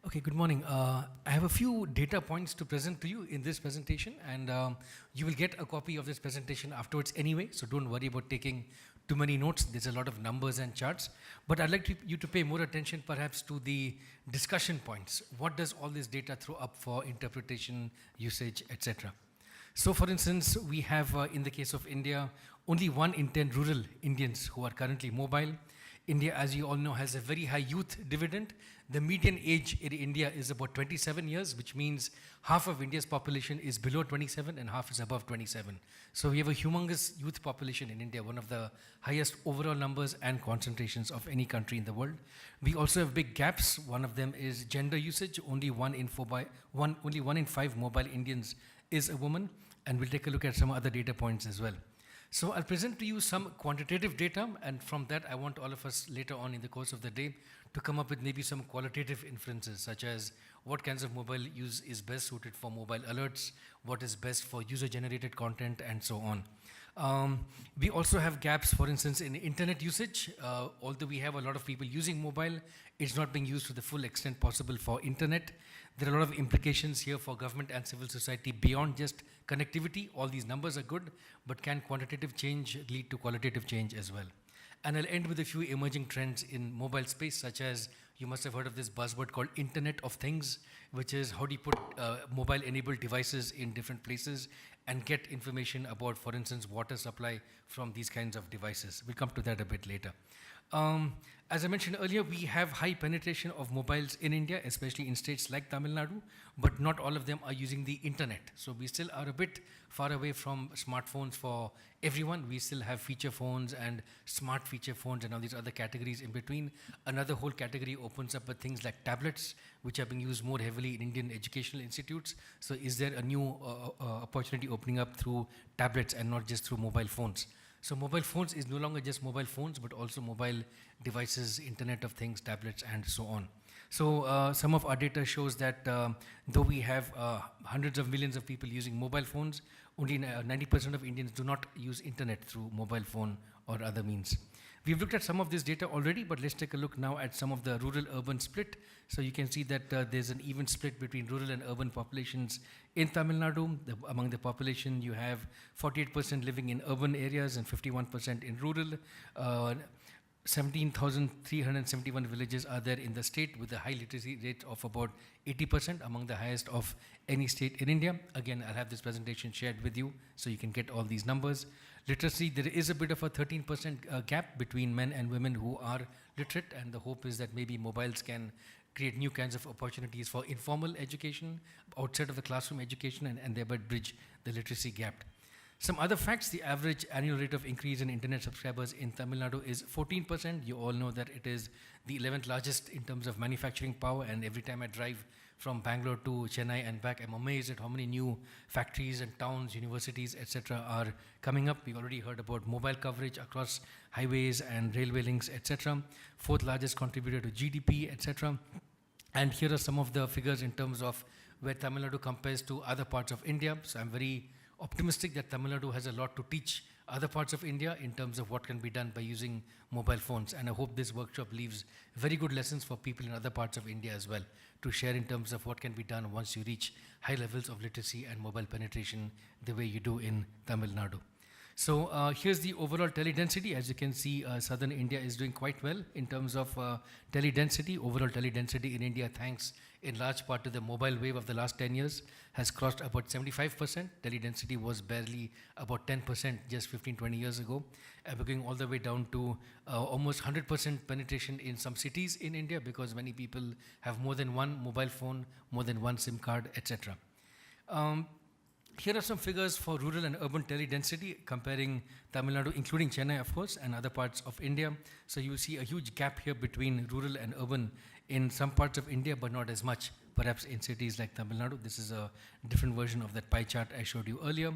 Okay, good morning. I have a few data points to present to you in this presentation, and you will get a copy of this presentation afterwards anyway, so don't worry about taking too many notes. There's a lot of numbers and charts, but I'd like you to pay more attention perhaps to the discussion points. What does all this data throw up for interpretation, usage, etc.? So, for instance, we have, in the case of India, only 1 in 10 rural Indians who are currently mobile. India, as you all know, has a very high youth dividend. The median age in India is about 27 years, which means half of India's population is below 27 and half is above 27. So we have a humongous youth population in India, one of the highest overall numbers and concentrations of any country in the world. We also have big gaps. One of them is gender usage. Only one in 5 mobile Indians is a woman, and we'll take a look at some other data points as well. So I'll present to you some quantitative data, and from that I want all of us later on in the course of the day to come up with maybe some qualitative inferences, such as what kinds of mobile use is best suited for mobile alerts, what is best for user-generated content, and so on. We also have gaps, for instance, in internet usage. Although we have a lot of people using mobile, it's not being used to the full extent possible for internet. There are a lot of implications here for government and civil society beyond just connectivity. All these numbers are good, but can quantitative change lead to qualitative change as well? And I'll end with a few emerging trends in mobile space, such as you must have heard of this buzzword called Internet of Things, which is how do you put mobile-enabled devices in different places and get information about, for instance, water supply from these kinds of devices. We'll come to that a bit later. As I mentioned earlier, we have high penetration of mobiles in India, especially in states like Tamil Nadu, but not all of them are using the internet. So we still are a bit far away from smartphones for everyone. We still have feature phones and smart feature phones and all these other categories in between. Another whole category opens up with things like tablets, which are being used more heavily in Indian educational institutes. So is there a new opportunity opening up through tablets and not just through mobile phones? So mobile phones is no longer just mobile phones, but also mobile devices, Internet of Things, tablets, and so on. So some of our data shows that though we have hundreds of millions of people using mobile phones, only 90% of Indians do not use internet through mobile phone or other means. We've looked at some of this data already, but let's take a look now at some of the rural-urban split. So you can see that there's an even split between rural and urban populations in Tamil Nadu. Among the population, you have 48% living in urban areas and 51% in rural. 17,371 villages are there in the state with a high literacy rate of about 80%, among the highest of any state in India. Again, I'll have this presentation shared with you so you can get all these numbers. Literacy, there is a bit of a 13% gap between men and women who are literate, and the hope is that maybe mobiles can create new kinds of opportunities for informal education outside of the classroom education and thereby bridge the literacy gap. Some other facts: the average annual rate of increase in internet subscribers in Tamil Nadu is 14%. You all know that it is the 11th largest in terms of manufacturing power, and every time I drive from Bangalore to Chennai and back, I'm amazed at how many new factories and towns, universities, etc. are coming up. We've already heard about mobile coverage across highways and railway links, etc. 4th largest contributor to GDP, etc. And here are some of the figures in terms of where Tamil Nadu compares to other parts of India. So I'm very optimistic that Tamil Nadu has a lot to teach other parts of India in terms of what can be done by using mobile phones. And I hope this workshop leaves very good lessons for people in other parts of India as well to share in terms of what can be done once you reach high levels of literacy and mobile penetration the way you do in Tamil Nadu. So here's the overall tele-density. As you can see, southern India is doing quite well in terms of tele-density. Overall tele-density in India, thanks in large part to the mobile wave of the last 10 years, has crossed about 75%. Tele-density was barely about 10% just 15, 20 years ago. And we're going all the way down to almost 100% penetration in some cities in India because many people have more than one mobile phone, more than one SIM card, etc. Here are some figures for rural and urban tele-density comparing Tamil Nadu, including Chennai, of course, and other parts of India. So you see a huge gap here between rural and urban in some parts of India, but not as much, perhaps in cities like Tamil Nadu. This is a different version of that pie chart I showed you earlier.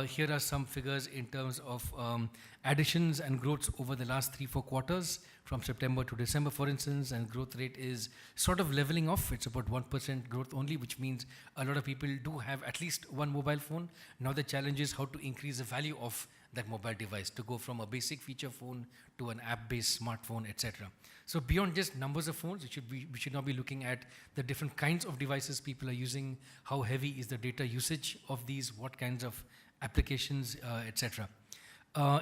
Here are some figures in terms of additions and growths over the last 3-4 quarters. from September to December, for instance, and growth rate is sort of leveling off. It's about 1% growth only, which means a lot of people do have at least one mobile phone. Now the challenge is how to increase the value of that mobile device to go from a basic feature phone to an app-based smartphone, etc. So beyond just numbers of phones, we should now be looking at the different kinds of devices people are using, how heavy is the data usage of these, what kinds of applications, etc.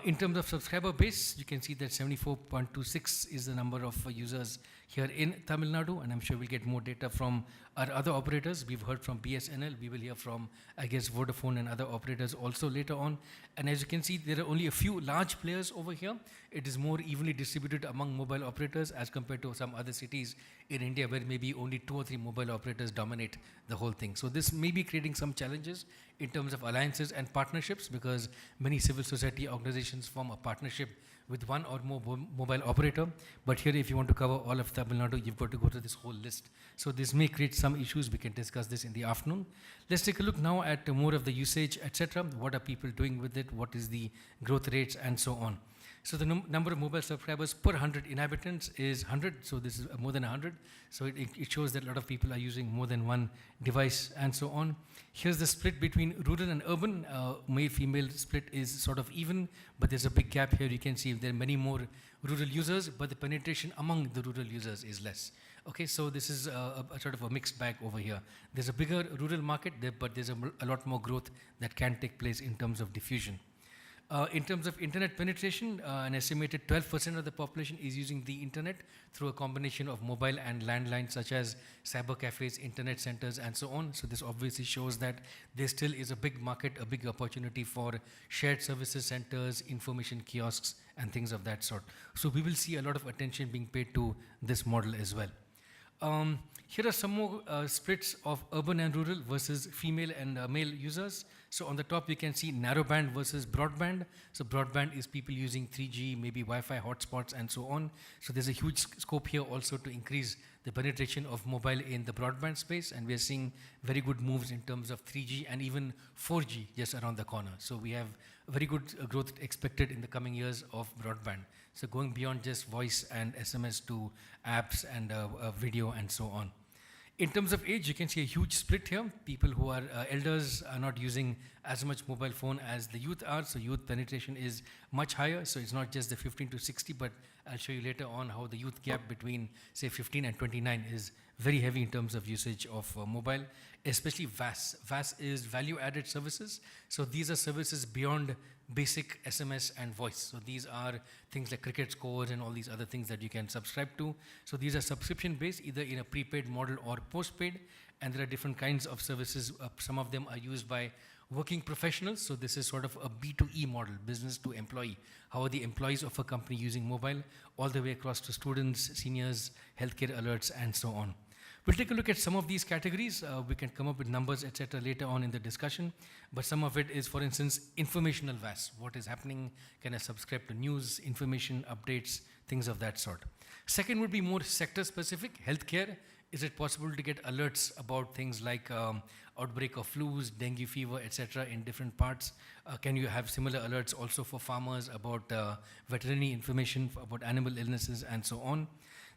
In terms of subscriber base, you can see that 74.26 is the number of users here in Tamil Nadu, and I'm sure we'll get more data from our other operators. We've heard from BSNL, we will hear from, I guess, Vodafone and other operators also later on. And as you can see, there are only a few large players over here. It is more evenly distributed among mobile operators as compared to some other cities in India where maybe only 2 or 3 mobile operators dominate the whole thing. So this may be creating some challenges in terms of alliances and partnerships, because many civil society organizations form a partnership with one or more mobile operator. But here, if you want to cover all of Tamil Nadu, you've got to go to this whole list. So this may create some issues. We can discuss this in the afternoon. Let's take a look now at more of the usage, etc. What are people doing with it? What is the growth rates and so on? So the number of mobile subscribers per 100 inhabitants is 100. So this is more than 100. So it shows that a lot of people are using more than one device and so on. Here's the split between rural and urban. Male-female split is sort of even, but there's a big gap here. You can see there are many more rural users, but the penetration among the rural users is less. Okay, so this is a sort of a mixed bag over here. There's a bigger rural market there, but there's a lot more growth that can take place in terms of diffusion. In terms of internet penetration, an estimated 12% of the population is using the internet through a combination of mobile and landlines, such as cyber cafes, internet centers, and so on. So this obviously shows that there still is a big market, a big opportunity for shared services centers, information kiosks, and things of that sort. So we will see a lot of attention being paid to this model as well. Here are some more splits of urban and rural versus female and male users. So on the top, you can see narrowband versus broadband. So broadband is people using 3G, maybe Wi-Fi hotspots and so on. So there's a huge scope here also to increase the penetration of mobile in the broadband space. And we're seeing very good moves in terms of 3G and even 4G just around the corner. So we have very good growth expected in the coming years of broadband. So going beyond just voice and SMS to apps and video and so on. In terms of age, you can see a huge split here. People who are elders are not using as much mobile phone as the youth are, so youth penetration is much higher. So it's not just the 15 to 60, but I'll show you later on how the youth gap between, say, 15 and 29 is very heavy in terms of usage of mobile, especially VAS. VAS is value-added services. So these are services beyond basic SMS and voice. So these are things like cricket scores and all these other things that you can subscribe to. So these are subscription-based, either in a prepaid model or postpaid, and there are different kinds of services. Some of them are used by working professionals. So this is sort of a B2E model, business to employee. How are the employees of a company using mobile, all the way across to students, seniors, healthcare alerts, and so on. We'll take a look at some of these categories. We can come up with numbers, etc. later on in the discussion. But some of it is, for instance, informational VAS. What is happening? Can I subscribe to news, information, updates, things of that sort. Second would be more sector specific. Healthcare. Is it possible to get alerts about things like outbreak of flus, dengue fever, etc. in different parts? Can you have similar alerts also for farmers about veterinary information, about animal illnesses, and so on?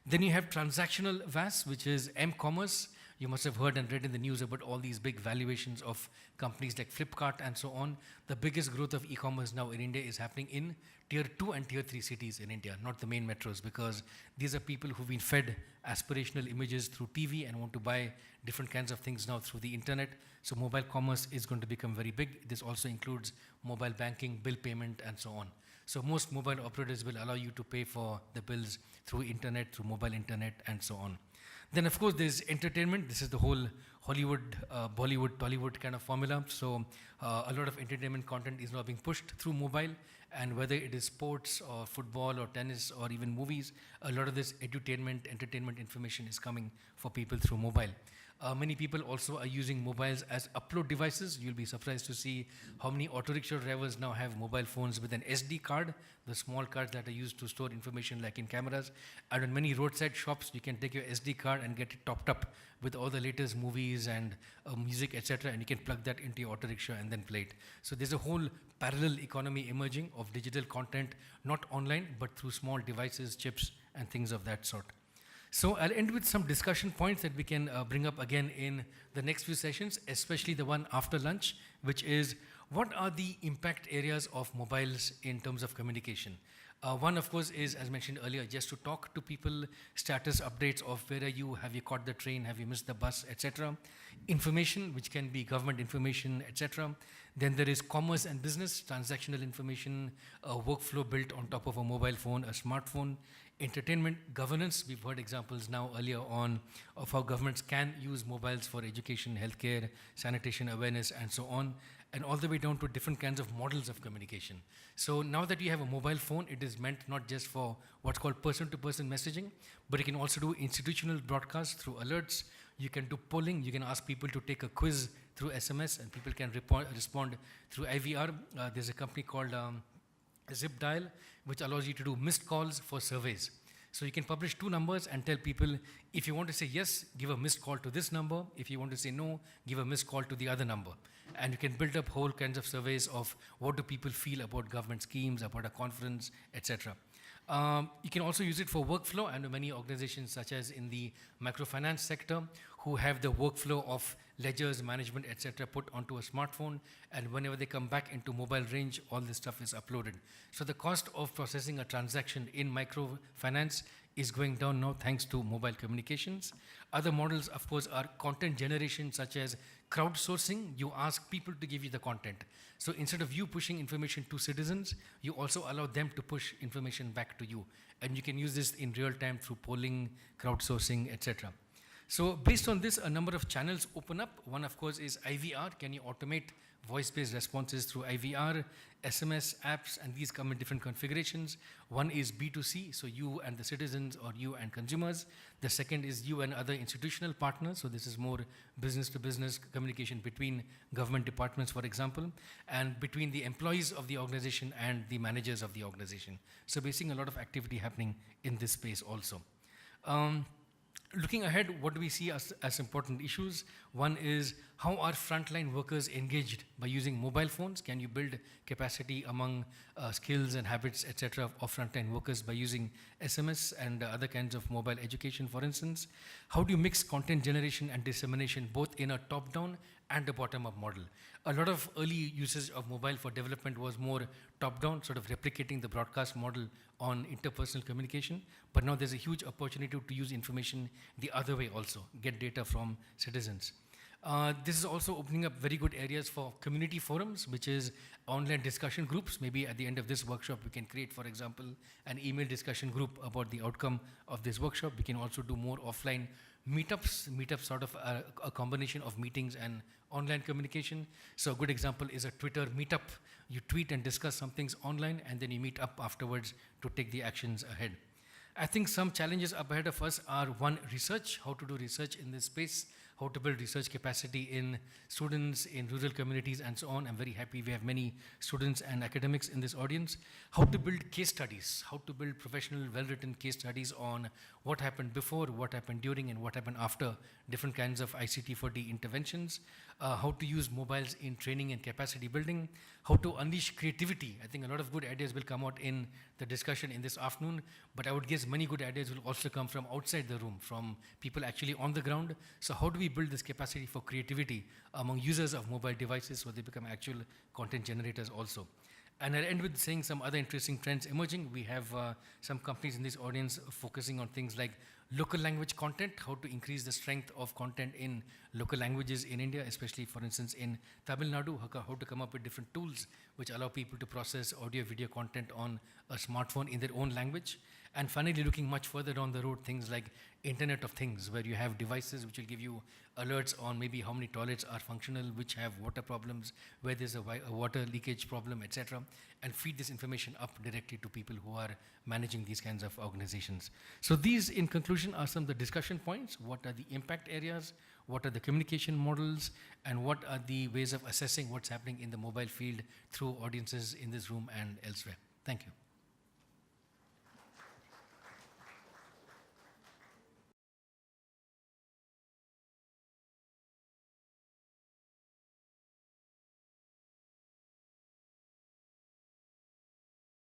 Then you have transactional VAS, which is M-commerce. You must have heard and read in the news about all these big valuations of companies like Flipkart and so on. The biggest growth of e-commerce now in India is happening in tier 2 and tier 3 cities in India, not the main metros, because these are people who've been fed aspirational images through TV and want to buy different kinds of things now through the internet. So mobile commerce is going to become very big. This also includes mobile banking, bill payment, and so on. So most mobile operators will allow you to pay for the bills through internet, through mobile internet, and so on. Then, of course, there's entertainment. This is the whole Hollywood, Bollywood, Tollywood kind of formula. So a lot of entertainment content is now being pushed through mobile. And whether it is sports or football or tennis or even movies, a lot of this edutainment, entertainment information is coming for people through mobile. Many people also are using mobiles as upload devices. You'll be surprised to see how many auto rickshaw drivers now have mobile phones with an SD card, the small cards that are used to store information like in cameras. And in many roadside shops, you can take your SD card and get it topped up with all the latest movies and music, etc. And you can plug that into your auto rickshaw and then play it. So there's a whole parallel economy emerging of digital content, not online, but through small devices, chips, and things of that sort. So I'll end with some discussion points that we can bring up again in the next few sessions, especially the one after lunch, which is what are the impact areas of mobiles in terms of communication? One, of course, is, as mentioned earlier, just to talk to people, status updates of where are you, have you caught the train, have you missed the bus, etc. Information, which can be government information, etc. Then there is commerce and business, transactional information, a workflow built on top of a mobile phone, a smartphone. Entertainment, governance, we've heard examples now earlier on of how governments can use mobiles for education, healthcare, sanitation awareness, and so on, and all the way down to different kinds of models of communication. So now that you have a mobile phone, it is meant not just for what's called person-to-person messaging, but you can also do institutional broadcasts through alerts. You can do polling. You can ask people to take a quiz through SMS, and people can respond through IVR. There's a company called ZipDial, which allows you to do missed calls for surveys. So you can publish 2 numbers and tell people, if you want to say yes, give a missed call to this number. If you want to say no, give a missed call to the other number. And you can build up whole kinds of surveys of what do people feel about government schemes, about a conference, etc. You can also use it for workflow. I know many organizations, such as in the microfinance sector, who have the workflow of ledgers, management, etc., put onto a smartphone, and whenever they come back into mobile range, all this stuff is uploaded. So the cost of processing a transaction in microfinance is going down now thanks to mobile communications. Other models, of course, are content generation, such as crowdsourcing. You ask people to give you the content. So instead of you pushing information to citizens, you also allow them to push information back to you. And you can use this in real time through polling, crowdsourcing, etc. So based on this, a number of channels open up. One, of course, is IVR. Can you automate voice-based responses through IVR, SMS, apps, and these come in different configurations. One is B2C, so you and the citizens or you and consumers. The second is you and other institutional partners, so this is more business-to-business communication between government departments, for example, and between the employees of the organization and the managers of the organization. So we're seeing a lot of activity happening in this space also. Looking ahead, what do we see as important issues? One is, how are frontline workers engaged by using mobile phones? Can you build capacity among skills and habits, etc., of frontline workers by using SMS and other kinds of mobile education, for instance? How do you mix content generation and dissemination both in a top-down and a bottom-up model? A lot of early usage of mobile for development was more top-down, sort of replicating the broadcast model on interpersonal communication, but now there's a huge opportunity to use information the other way also, get data from citizens. This is also opening up very good areas for community forums, which is online discussion groups. Maybe at the end of this workshop, we can create, for example, an email discussion group about the outcome of this workshop. We can also do more offline meetups. Meetups sort of a combination of meetings and online communication. So a good example is a Twitter meetup. You tweet and discuss some things online, and then you meet up afterwards to take the actions ahead. I think some challenges up ahead of us are, one, research, how to do research in this space, how to build research capacity in students, in rural communities, and so on. I'm very happy we have many students and academics in this audience. How to build case studies, how to build professional, well-written case studies on what happened before, what happened during, and what happened after different kinds of ICT4D interventions. How to use mobiles in training and capacity building, how to unleash creativity. I think a lot of good ideas will come out in the discussion in this afternoon, but I would guess many good ideas will also come from outside the room, from people actually on the ground. So how do we build this capacity for creativity among users of mobile devices so they become actual content generators also? And I'll end with saying some other interesting trends emerging. We have some companies in this audience focusing on things like local language content, how to increase the strength of content in local languages in India, especially, for instance, in Tamil Nadu, how to come up with different tools which allow people to process audio, video content on a smartphone in their own language. And finally, looking much further down the road, things like Internet of Things, where you have devices which will give you alerts on maybe how many toilets are functional, which have water problems, where there's a water leakage problem, etc., and feed this information up directly to people who are managing these kinds of organizations. So these, in conclusion, are some of the discussion points. What are the impact areas? What are the communication models? And what are the ways of assessing what's happening in the mobile field through audiences in this room and elsewhere? Thank you.